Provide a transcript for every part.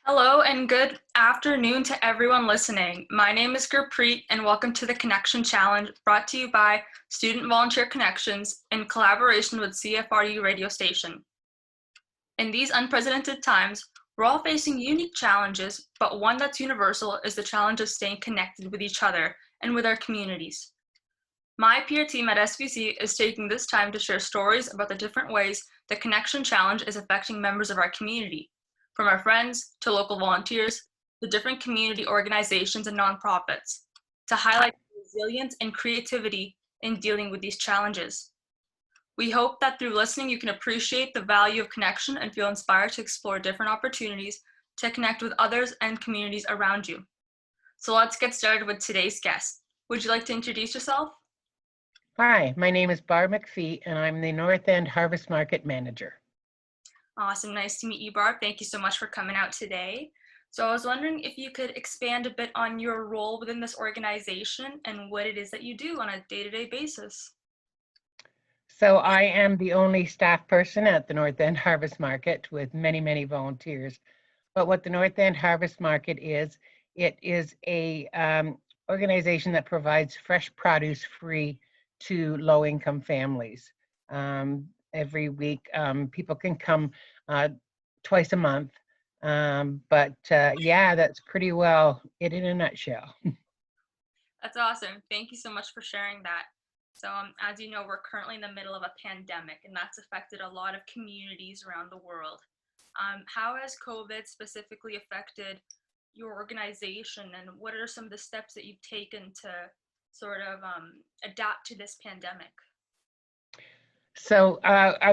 Hello and good afternoon to everyone listening. My name is Gurpreet and welcome to the Connection Challenge brought to you by Student Volunteer Connections in collaboration with CFRU radio station. In these unprecedented times, we're all facing unique challenges, but one that's universal is the challenge of staying connected with each other and with our communities. My peer team at SVC is taking this time to share stories about the different ways the Connection Challenge is affecting members of our community, from our friends to local volunteers to different community organizations and nonprofits, to highlight resilience and creativity in dealing with these challenges. We hope that through listening, you can appreciate the value of connection and feel inspired to explore different opportunities to connect with others and communities around you. So let's get started with today's guest. Would you like to introduce yourself? Hi, my name is Barb McPhee, and I'm the North End Harvest Market Manager. Awesome, nice to meet you, Barb. Thank you so much for coming out today. So I was wondering if you could expand a bit on your role within this organization and what it is that you do on a day-to-day basis. So I am the only staff person at the North End Harvest Market with many, many volunteers. But what the North End Harvest Market is, it is a organization that provides fresh produce free to low-income families. Every week, people can come twice a month. Yeah, that's pretty well it in a nutshell. That's awesome. Thank you so much for sharing that. So as you know, we're currently in the middle of a pandemic, and that's affected a lot of communities around the world. How has COVID specifically affected your organization, and what are some of the steps that you've taken to sort of adapt to this pandemic? So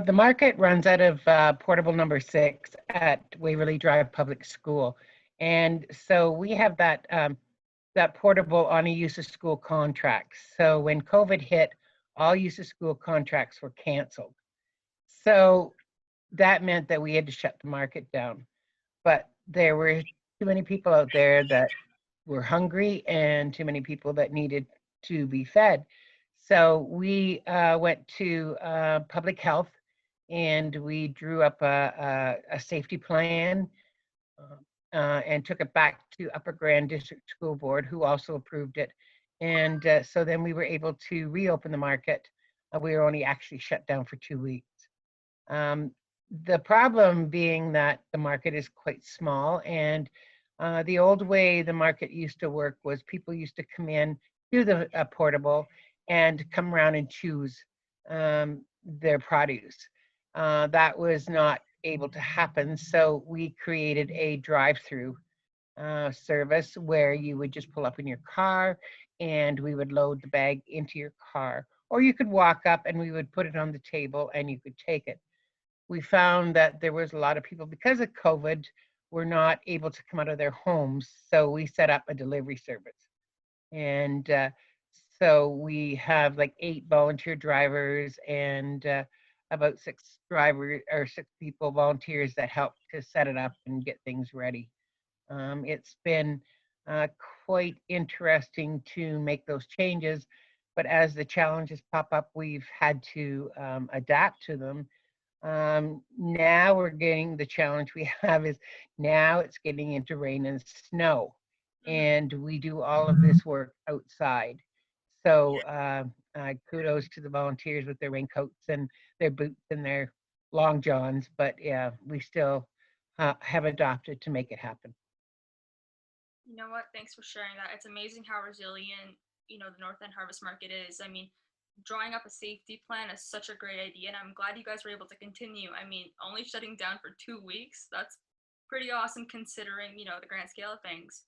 the market runs out of portable number 6 at Waverly Drive Public School. And so we have that portable on a use of school contract. So when COVID hit, all use of school contracts were canceled. So that meant that we had to shut the market down. But there were too many people out there that were hungry and too many people that needed to be fed. So we went to public health and we drew up a safety plan and took it back to Upper Grand District School Board, who also approved it. And so then we were able to reopen the market. We were only actually shut down for 2 weeks. The problem being that the market is quite small, and the old way the market used to work was people used to come in, do the portable, and come around and choose their produce. That was not able to happen, so we created a drive-through service where you would just pull up in your car and we would load the bag into your car, or you could walk up and we would put it on the table and you could take it. We found that there was a lot of people, because of COVID, were not able to come out of their homes, so we set up a delivery service. And so we have like 8 volunteer drivers and about 6 people, volunteers, that help to set it up and get things ready. It's been quite interesting to make those changes, but as the challenges pop up, we've had to adapt to them. Now we're getting, the challenge we have is now it's getting into rain and snow, and we do all of this work outside. So kudos to the volunteers with their raincoats and their boots and their long johns, but yeah, we still have adopted to make it happen. You know what? Thanks for sharing that. It's amazing how resilient, the North End Harvest Market is. I mean, drawing up a safety plan is such a great idea, and I'm glad you guys were able to continue. I mean, only shutting down for 2 weeks, that's pretty awesome considering, the grand scale of things.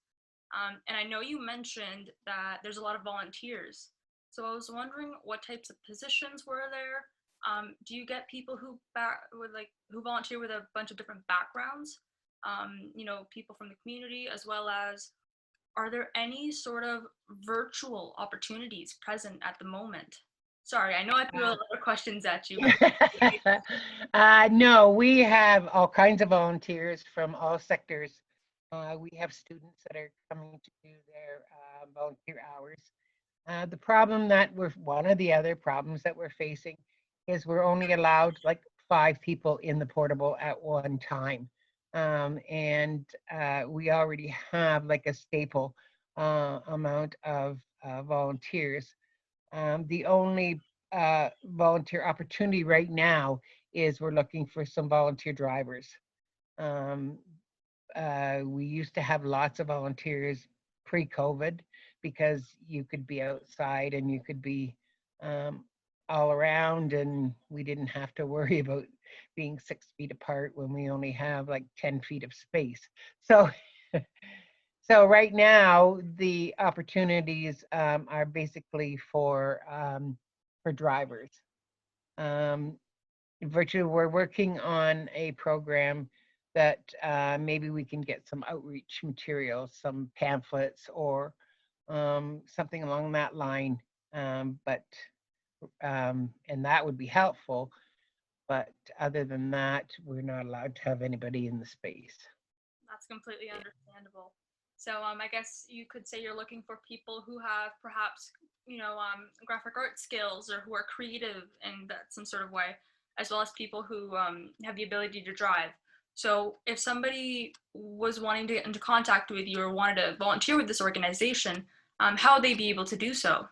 And I know you mentioned that there's a lot of volunteers. So I was wondering what types of positions were there? Do you get people who volunteer with a bunch of different backgrounds? People from the community, as well as, are there any sort of virtual opportunities present at the moment? Sorry, I know I threw a lot of questions at you. No, we have all kinds of volunteers from all sectors. We have students that are coming to do their volunteer hours. One of the other problems that we're facing is we're only allowed like 5 people in the portable at one time. And we already have like a staple amount of volunteers. The only volunteer opportunity right now is we're looking for some volunteer drivers. Um, we used to have lots of volunteers pre-COVID because you could be outside and you could be um, all around, and we didn't have to worry about being 6 feet apart when we only have like 10 feet of space. So, so right now the opportunities are basically for drivers. Um, Virtually, we're working on a program that maybe we can get some outreach materials, some pamphlets, or something along that line. And that would be helpful. But other than that, we're not allowed to have anybody in the space. That's completely understandable. So I guess you could say you're looking for people who have perhaps, graphic art skills or who are creative in that some sort of way, as well as people who have the ability to drive. So if somebody was wanting to get into contact with you or wanted to volunteer with this organization, how would they be able to do so?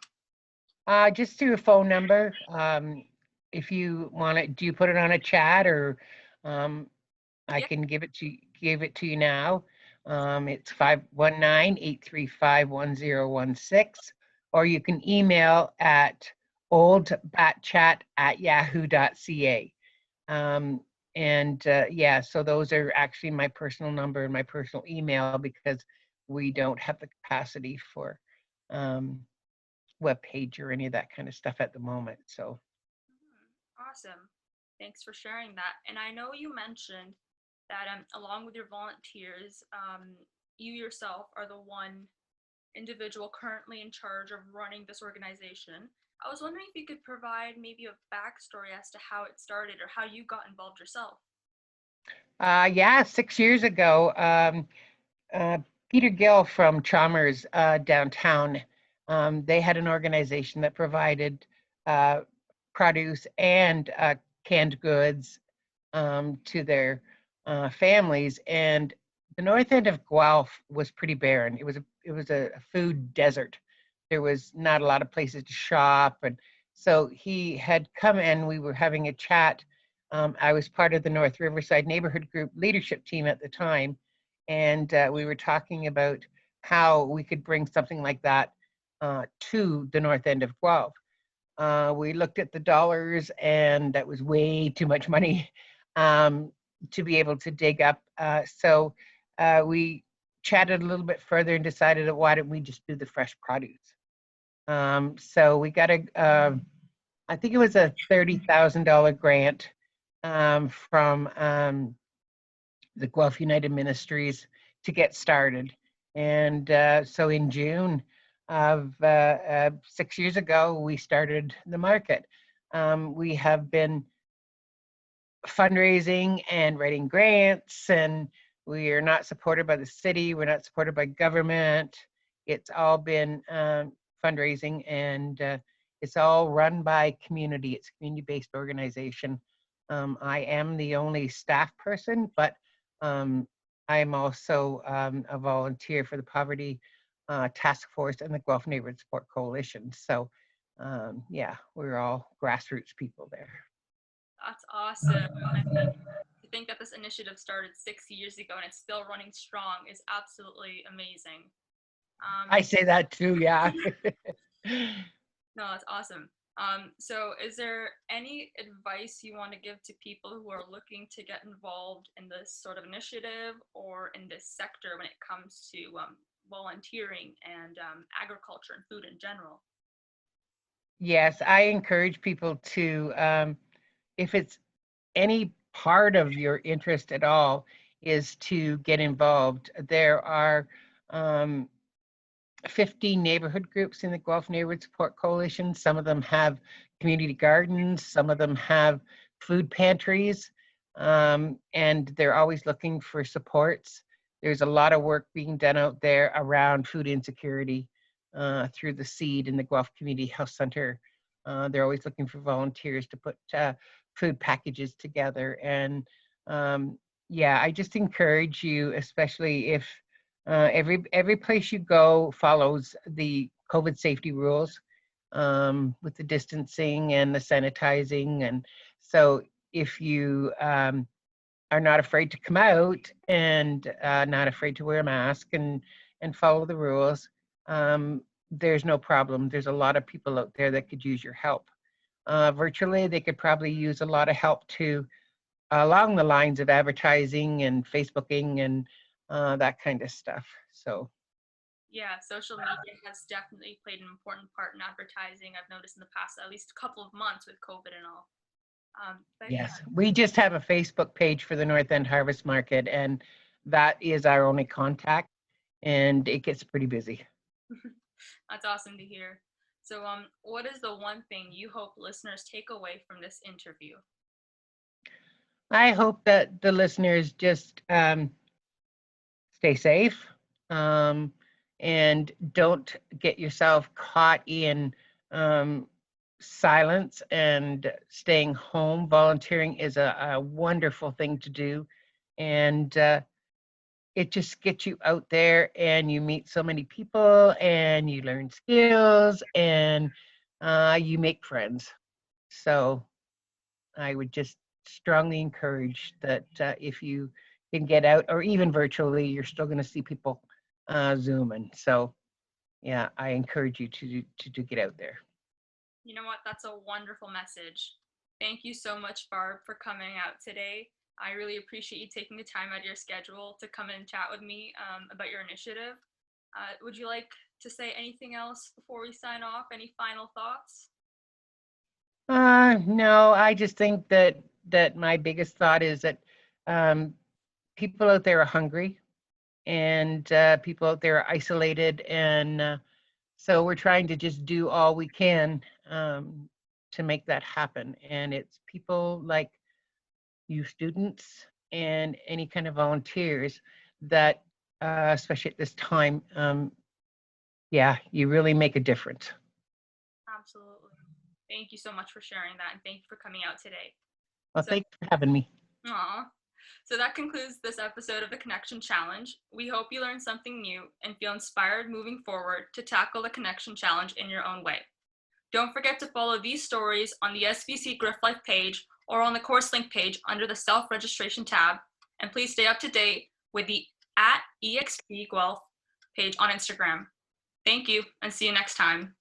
Just through a phone number. If you want it, do you put it on a chat, or um, I Yeah. can give it to you now. It's 519-835-1016, or you can email at oldbatchat@yahoo.ca. And yeah, so those are actually my personal number and my personal email, because we don't have the capacity for um, web page or any of that kind of stuff at the moment. So Awesome. Thanks for sharing that. And I know you mentioned that along with your volunteers, you yourself are the one individual currently in charge of running this organization. I was wondering if you could provide maybe a backstory as to how it started or how you got involved yourself. yeah, 6 years ago, uh, Peter Gill from Chalmers downtown, they had an organization that provided uh, produce and canned goods to their families. And the north end of Guelph was pretty barren. It was a food desert. There was not a lot of places to shop, and so he had come and we were having a chat. I was part of the North Riverside Neighborhood Group leadership team at the time, and we were talking about how we could bring something like that to the north end of Guelph. We looked at the dollars, and that was way too much money um, to be able to dig up. So we chatted a little bit further and decided that why don't we just do the fresh produce? So we got I think it was a $30,000 grant from the Guelph United Ministries to get started. And so in June of 6 years ago, we started the market. We have been fundraising and writing grants, and we are not supported by the city. We're not supported by government. It's all been fundraising, and it's all run by community. It's a community-based organization. I am the only staff person, but I'm also a volunteer for the Poverty Task Force and the Guelph Neighborhood Support Coalition. So yeah, we're all grassroots people there. That's awesome. I mean, to think that this initiative started 6 years ago and it's still running strong is absolutely amazing. I say that too, yeah. No, that's awesome. So is there any advice you want to give to people who are looking to get involved in this sort of initiative or in this sector when it comes to volunteering and agriculture and food in general? Yes, I encourage people to, if it's any part of your interest at all, is to get involved. There are 15 neighborhood groups in the Guelph Neighborhood Support Coalition. Some of them have community gardens, some of them have food pantries, and they're always looking for supports. There's a lot of work being done out there around food insecurity through the SEED and the Guelph Community Health Center. They're always looking for volunteers to put food packages together. And yeah, I just encourage you, especially if every place you go follows the COVID safety rules, with the distancing and the sanitizing. And so if you are not afraid to come out and not afraid to wear a mask and follow the rules, there's no problem. There's a lot of people out there that could use your help. Virtually, they could probably use a lot of help too, along the lines of advertising and Facebooking and that kind of stuff. So Yeah, social media has definitely played an important part in advertising. I've noticed in the past at least a couple of months with COVID and all. But yes, we just have a Facebook page for the North End Harvest Market, and that is our only contact, and it gets pretty busy. that's awesome to hear. So, what is the one thing you hope listeners take away from this interview? I hope that the listeners just stay safe, and don't get yourself caught in silence, and staying home. Volunteering is a wonderful thing to do. And it just gets you out there and you meet so many people and you learn skills and you make friends. So I would just strongly encourage that if you can get out, or even virtually, you're still going to see people Zooming. So yeah, I encourage you to get out there. You know what? That's a wonderful message. Thank you so much, Barb, for coming out today. I really appreciate you taking the time out of your schedule to come and chat with me about your initiative. Would you like to say anything else before we sign off? Any final thoughts? No, I just think that my biggest thought is that um, people out there are hungry, and people out there are isolated, and so we're trying to just do all we can to make that happen. And it's people like you students and any kind of volunteers that, especially at this time, yeah, you really make a difference. Absolutely. Thank you so much for sharing that, and thank you for coming out today. Well, So, thanks for having me. aw. So that concludes this episode of the Connection Challenge. We hope you learned something new and feel inspired moving forward to tackle the Connection Challenge in your own way. Don't forget to follow these stories on the SVC Griff Life page or on the course link page under the self-registration tab. And please stay up to date with the @EXP Guelph page on Instagram. Thank you and see you next time.